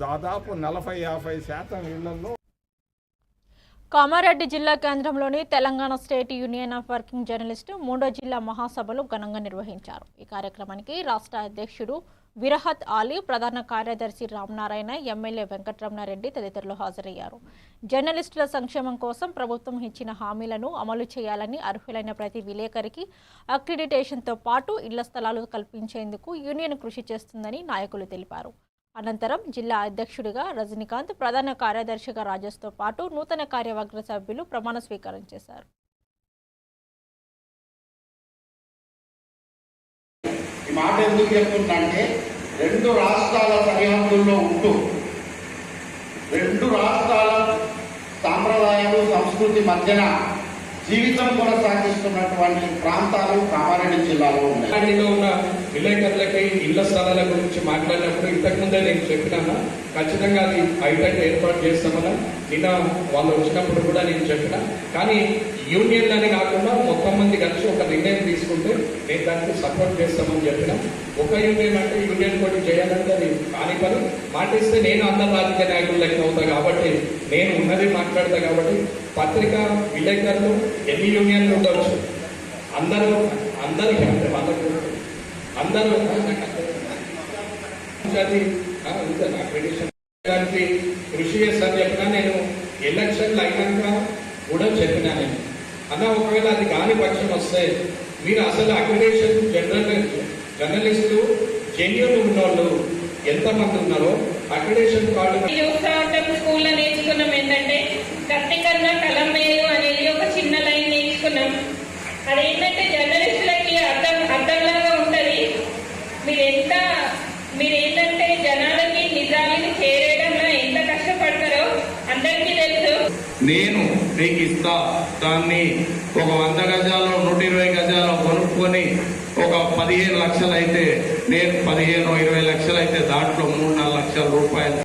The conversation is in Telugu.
దాదాపు 40-50% ఇళ్లలో. కామారెడ్డి జిల్లా కేంద్రంలోని Telangana state union of working journalist 3వ జిల్లా మహాసభలు ఘనంగా నిర్వహించారు. ఈ కార్యక్రమానికి రాష్ట్ర అధ్యక్షుడు విరహత్ ఆలీ, ప్రధాన కార్యదర్శి రామనారాయణ, ఎమ్మెల్యే వెంకటరమణారెడ్డి తదితరులు హాజరయ్యారు. జర్నలిస్టుల సంక్షేమం కోసం ప్రభుత్వం ఇచ్చిన హామీలను అమలు చేయాలని, అర్హులైన ప్రతి విలేకరికి అక్రిడిటేషన్తో పాటు ఇళ్ల స్థలాలు కల్పించేందుకు యూనియన్ కృషి చేస్తుందని నాయకులు తెలిపారు. అనంతరం జిల్లా అధ్యక్షుడిగా రజనీకాంత్, ప్రధాన కార్యదర్శిగా రాజేష్తో పాటు నూతన కార్యవర్గ సభ్యులు ప్రమాణ స్వీకారం చేశారు. ఈ మాట ఎందుకు చెప్తుందంటే, 2 రాష్ట్రాల సరిహద్దుల్లో ఉంటూ 2 రాష్ట్రాల సాంప్రదాయాలు సంస్కృతి మధ్యన జీవితం కొనసాగిస్తున్నటువంటి ప్రాంతాలు కామారెడ్డి జిల్లాలో ఉన్నాయి. ఉన్న విలేకరులకి ఇళ్ల స్థలాల గురించి మాట్లాడినప్పుడు ఇంతకుముందే నేను చెప్పినాను, ఖచ్చితంగా అది ఐటెక్ ఏర్పాటు చేస్తామని నిన్న వాళ్ళు వచ్చినప్పుడు కూడా నేను చెప్పిన. కానీ యూనియన్లని కాకుండా మొత్తం మంది కలిసి ఒక నిర్ణయం తీసుకుంటే నేను దానికి సపోర్ట్ చేస్తామని చెప్పిన. ఒక యూనియన్ అంటే యూనియన్ కూడా చేయాలంటే అది కాని పని. మాటిస్తే నేను అందరు రాజకీయ నాయకులు లెక్క అవుతా కాబట్టి నేను ఉన్నది మాట్లాడతా కాబట్టి పత్రిక విలేకరులు ఎన్ని యూనియన్లు ఉండవచ్చు, అందరూ అందరికీ అంటే వాళ్ళకు అందరూ అక్రిడిటేషన్ కృషి చేస్తాను చెప్పినా. నేను ఎలక్షన్లు అయినాక కూడా చెప్పినా నేను అన్న, ఒకవేళ అది కాని పక్షం వస్తే మీరు అసలు అక్రిడిటేషన్ జర్నలిస్టు జెన్యూన్ ఉన్నోళ్ళు ఎంతమంది ఉన్నారో అక్రిడిటేషన్ కార్డు స్కూల్లో నేర్చుకున్నాం. ఏంటంటే కత్తి కన్నా కలం మేలు అనేది ఒక చిన్న లైన్ నేర్చుకున్నాం. అదేంటంటే జర్నలిస్టులకి అర్థంలాగా ఉంటుంది. మీరేంటంటే జనాలకి నిజాలని చేరేయడంలో ఎంత కష్టపడతారో అందరికీ తెలుసు. నేను మీకు ఇస్తా, దాన్ని ఒక 100 గజాలు 120 గజాలు కొనుక్కొని ఒక 15 లక్షలు అయితే నేను 15-20 లక్షలు అయితే దాంట్లో 3-4 లక్షల రూపాయలు